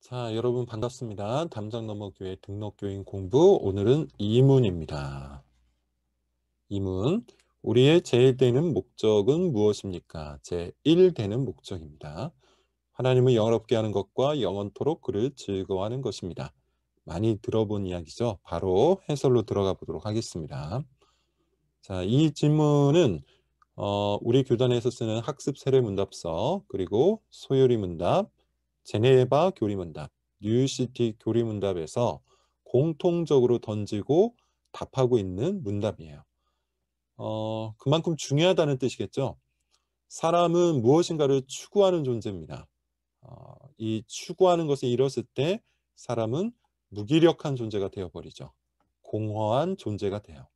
자, 여러분 반갑습니다. 담장너머교회 등록교인 공부 오늘은 2문입니다. 2문 우리의 제1되는 목적은 무엇입니까? 제1되는 목적입니다. 하나님을 영화롭게 하는 것과 영원토록 그를 즐거워하는 것입니다. 많이 들어본 이야기죠. 바로 해설로 들어가 보도록 하겠습니다. 자, 이 질문은 우리 교단에서 쓰는 학습 세례 문답서, 그리고 소요리 문답, 제네바 교리 문답, 뉴시티 교리 문답에서 공통적으로 던지고 답하고 있는 문답이에요. 그만큼 중요하다는 뜻이겠죠. 사람은 무엇인가를 추구하는 존재입니다. 이 추구하는 것을 이뤘을 때 사람은 무기력한 존재가 되어버리죠. 공허한 존재가 돼요.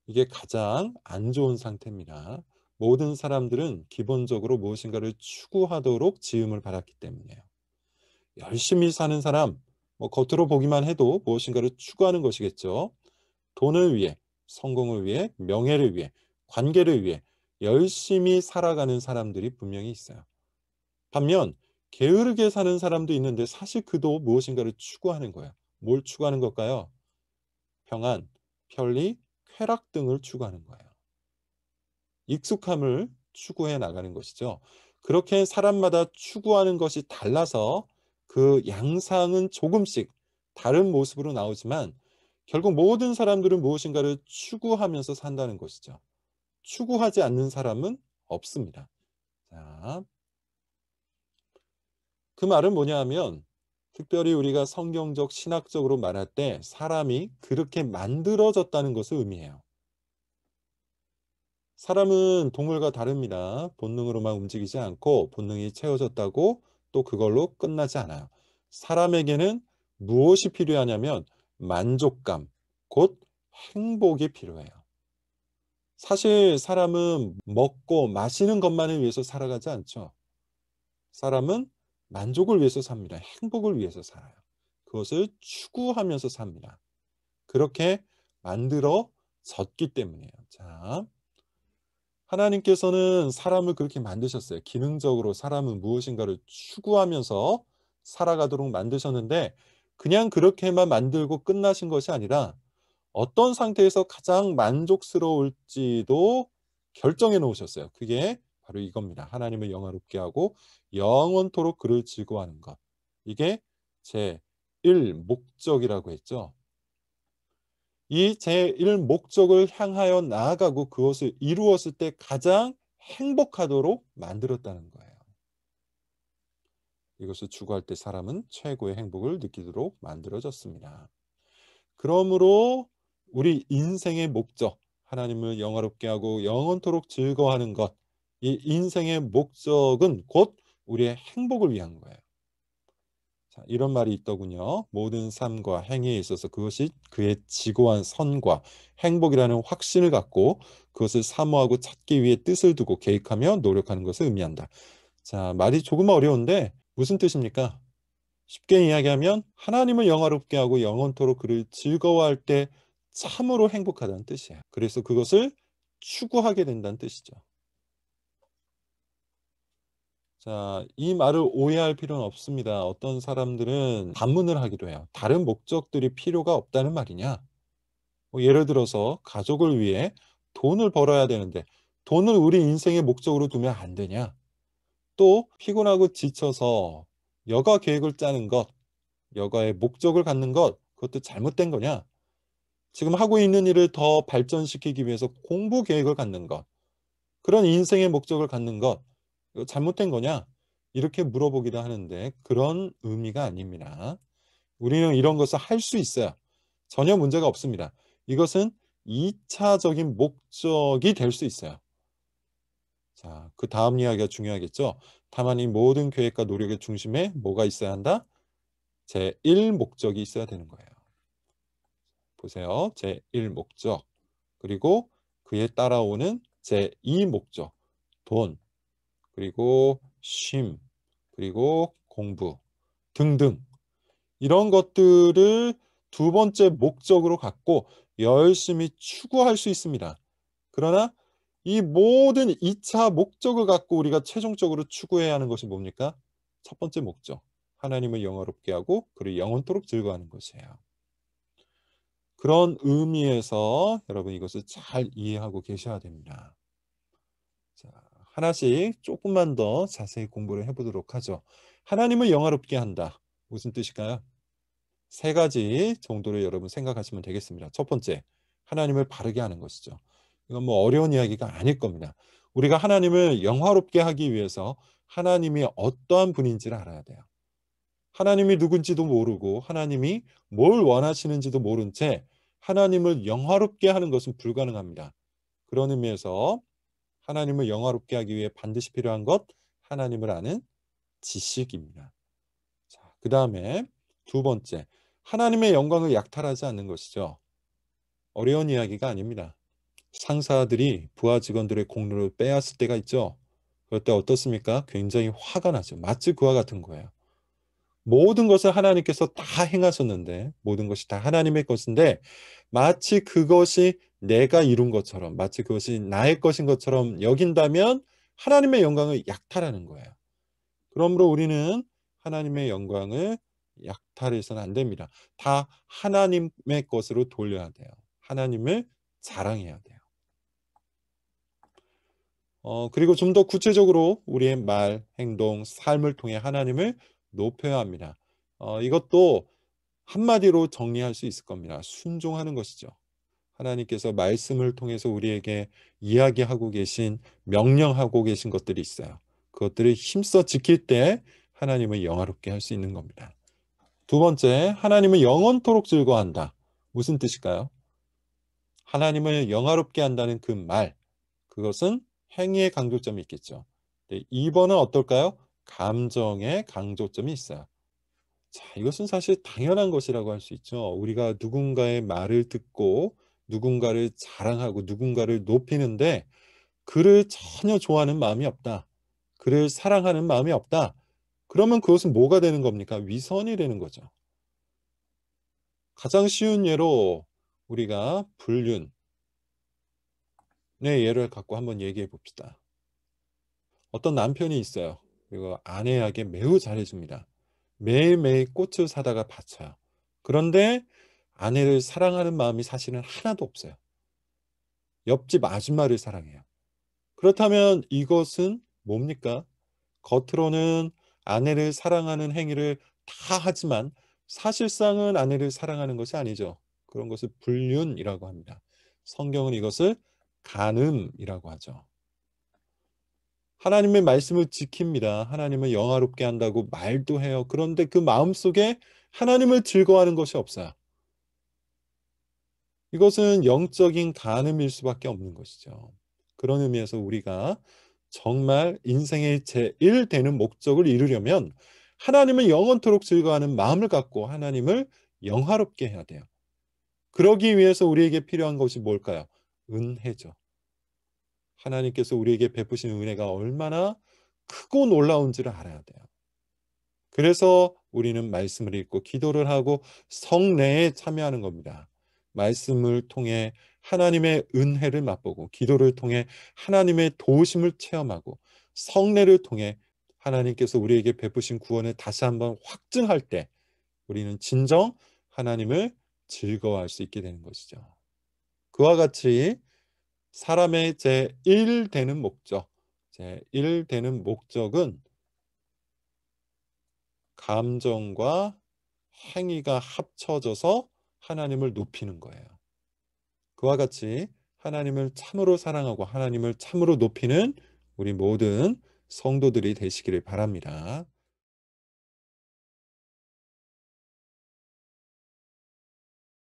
이게 가장 안 좋은 상태입니다. 모든 사람들은 기본적으로 무엇인가를 추구하도록 지음을 받았기 때문이에요. 열심히 사는 사람, 겉으로 보기만 해도 무엇인가를 추구하는 것이겠죠. 돈을 위해, 성공을 위해, 명예를 위해, 관계를 위해 열심히 살아가는 사람들이 분명히 있어요. 반면 게으르게 사는 사람도 있는데 사실 그도 무엇인가를 추구하는 거예요. 뭘 추구하는 걸까요? 평안, 편리, 쾌락 등을 추구하는 거예요. 익숙함을 추구해 나가는 것이죠. 그렇게 사람마다 추구하는 것이 달라서 그 양상은 조금씩 다른 모습으로 나오지만 결국 모든 사람들은 무엇인가를 추구하면서 산다는 것이죠. 추구하지 않는 사람은 없습니다. 자, 그 말은 뭐냐 하면 특별히 우리가 성경적 신학적으로 말할 때 사람이 그렇게 만들어졌다는 것을 의미해요. 사람은 동물과 다릅니다. 본능으로만 움직이지 않고 본능이 채워졌다고 또 그걸로 끝나지 않아요. 사람에게는 무엇이 필요하냐면 만족감, 곧 행복이 필요해요. 사실 사람은 먹고 마시는 것만을 위해서 살아가지 않죠. 사람은 만족을 위해서 삽니다. 행복을 위해서 살아요. 그것을 추구하면서 삽니다. 그렇게 만들어졌기 때문이에요. 자, 하나님께서는 사람을 그렇게 만드셨어요. 기능적으로 사람은 무엇인가를 추구하면서 살아가도록 만드셨는데 그냥 그렇게만 만들고 끝나신 것이 아니라 어떤 상태에서 가장 만족스러울지도 결정해 놓으셨어요. 그게 바로 이겁니다. 하나님을 영화롭게 하고 영원토록 그를 즐거워하는 것. 이게 제1 목적이라고 했죠. 이 제1 목적을 향하여 나아가고 그것을 이루었을 때 가장 행복하도록 만들었다는 거예요. 이것을 추구할 때 사람은 최고의 행복을 느끼도록 만들어졌습니다. 그러므로 우리 인생의 목적, 하나님을 영화롭게 하고 영원토록 즐거워하는 것, 이 인생의 목적은 곧 우리의 행복을 위한 거예요. 자, 이런 말이 있더군요. 모든 삶과 행위에 있어서 그것이 그의 지고한 선과 행복이라는 확신을 갖고 그것을 사모하고 찾기 위해 뜻을 두고 계획하며 노력하는 것을 의미한다. 자, 말이 조금 어려운데 무슨 뜻입니까? 쉽게 이야기하면 하나님을 영화롭게 하고 영원토록 그를 즐거워할 때 참으로 행복하다는 뜻이에요. 그래서 그것을 추구하게 된다는 뜻이죠. 자, 이 말을 오해할 필요는 없습니다. 어떤 사람들은 반문을 하기도 해요. 다른 목적들이 필요가 없다는 말이냐? 예를 들어서 가족을 위해 돈을 벌어야 되는데 돈을 우리 인생의 목적으로 두면 안 되냐? 또 피곤하고 지쳐서 여가 계획을 짜는 것, 여가의 목적을 갖는 것, 그것도 잘못된 거냐? 지금 하고 있는 일을 더 발전시키기 위해서 공부 계획을 갖는 것, 그런 인생의 목적을 갖는 것, 이거 잘못된 거냐? 이렇게 물어보기도 하는데 그런 의미가 아닙니다. 우리는 이런 것을 할 수 있어요. 전혀 문제가 없습니다. 이것은 2차적인 목적이 될 수 있어요. 자, 그 다음 이야기가 중요하겠죠. 다만 이 모든 계획과 노력의 중심에 뭐가 있어야 한다? 제1 목적이 있어야 되는 거예요. 보세요. 제1 목적. 그리고 그에 따라오는 제2 목적. 돈, 그리고 쉼, 그리고 공부 등등. 이런 것들을 두 번째 목적으로 갖고 열심히 추구할 수 있습니다. 그러나 이 모든 2차 목적을 갖고 우리가 최종적으로 추구해야 하는 것이 뭡니까? 첫 번째 목적. 하나님을 영화롭게 하고 그를 영원토록 즐거워하는 것이에요. 그런 의미에서 여러분 이것을 잘 이해하고 계셔야 됩니다. 자, 하나씩 조금만 더 자세히 공부를 해보도록 하죠. 하나님을 영화롭게 한다. 무슨 뜻일까요? 세 가지 정도를 여러분 생각하시면 되겠습니다. 첫 번째, 하나님을 바르게 하는 것이죠. 이건 뭐 어려운 이야기가 아닐 겁니다. 우리가 하나님을 영화롭게 하기 위해서 하나님이 어떠한 분인지를 알아야 돼요. 하나님이 누군지도 모르고 하나님이 뭘 원하시는지도 모른 채 하나님을 영화롭게 하는 것은 불가능합니다. 그런 의미에서 하나님을 영화롭게 하기 위해 반드시 필요한 것, 하나님을 아는 지식입니다. 자, 그 다음에 두 번째, 하나님의 영광을 약탈하지 않는 것이죠. 어려운 이야기가 아닙니다. 상사들이 부하 직원들의 공로를 빼앗을 때가 있죠. 그럴 때 어떻습니까? 굉장히 화가 나죠. 마치 그와 같은 거예요. 모든 것을 하나님께서 다 행하셨는데, 모든 것이 다 하나님의 것인데 마치 그것이 내가 이룬 것처럼, 마치 그것이 나의 것인 것처럼 여긴다면 하나님의 영광을 약탈하는 거예요. 그러므로 우리는 하나님의 영광을 약탈해서는 안 됩니다. 다 하나님의 것으로 돌려야 돼요. 하나님을 자랑해야 돼요. 그리고 좀 더 구체적으로 우리의 말, 행동, 삶을 통해 하나님을 높여야 합니다. 이것도 한마디로 정리할 수 있을 겁니다. 순종하는 것이죠. 하나님께서 말씀을 통해서 우리에게 이야기하고 계신, 명령하고 계신 것들이 있어요. 그것들을 힘써 지킬 때 하나님을 영화롭게 할 수 있는 겁니다. 두 번째, 하나님을 영원토록 즐거워한다. 무슨 뜻일까요? 하나님을 영화롭게 한다는 그 말, 그것은 행위의 강조점이 있겠죠. 네, 2번은 어떨까요? 감정의 강조점이 있어요. 자, 이것은 사실 당연한 것이라고 할 수 있죠. 우리가 누군가의 말을 듣고 누군가를 자랑하고 누군가를 높이는데 그를 전혀 좋아하는 마음이 없다. 그를 사랑하는 마음이 없다. 그러면 그것은 뭐가 되는 겁니까? 위선이 되는 거죠. 가장 쉬운 예로 우리가 불륜의 예를 갖고 한번 얘기해 봅시다. 어떤 남편이 있어요. 그리고 아내에게 매우 잘해줍니다. 매일매일 꽃을 사다가 바쳐요. 그런데 아내를 사랑하는 마음이 사실은 하나도 없어요. 옆집 아줌마를 사랑해요. 그렇다면 이것은 뭡니까? 겉으로는 아내를 사랑하는 행위를 다 하지만 사실상은 아내를 사랑하는 것이 아니죠. 그런 것을 불륜이라고 합니다. 성경은 이것을 간음이라고 하죠. 하나님의 말씀을 지킵니다. 하나님을 영화롭게 한다고 말도 해요. 그런데 그 마음속에 하나님을 즐거워하는 것이 없어요. 이것은 영적인 간음일 수밖에 없는 것이죠. 그런 의미에서 우리가 정말 인생의 제1 되는 목적을 이루려면 하나님을 영원토록 즐거워하는 마음을 갖고 하나님을 영화롭게 해야 돼요. 그러기 위해서 우리에게 필요한 것이 뭘까요? 은혜죠. 하나님께서 우리에게 베푸신 은혜가 얼마나 크고 놀라운지를 알아야 돼요. 그래서 우리는 말씀을 읽고 기도를 하고 성례에 참여하는 겁니다. 말씀을 통해 하나님의 은혜를 맛보고 기도를 통해 하나님의 도우심을 체험하고 성례를 통해 하나님께서 우리에게 베푸신 구원을 다시 한번 확증할 때 우리는 진정 하나님을 즐거워할 수 있게 되는 것이죠. 그와 같이 사람의 제1 되는 목적, 제1 되는 목적은 감정과 행위가 합쳐져서 하나님을 높이는 거예요. 그와 같이 하나님을 참으로 사랑하고 하나님을 참으로 높이는 우리 모든 성도들이 되시기를 바랍니다.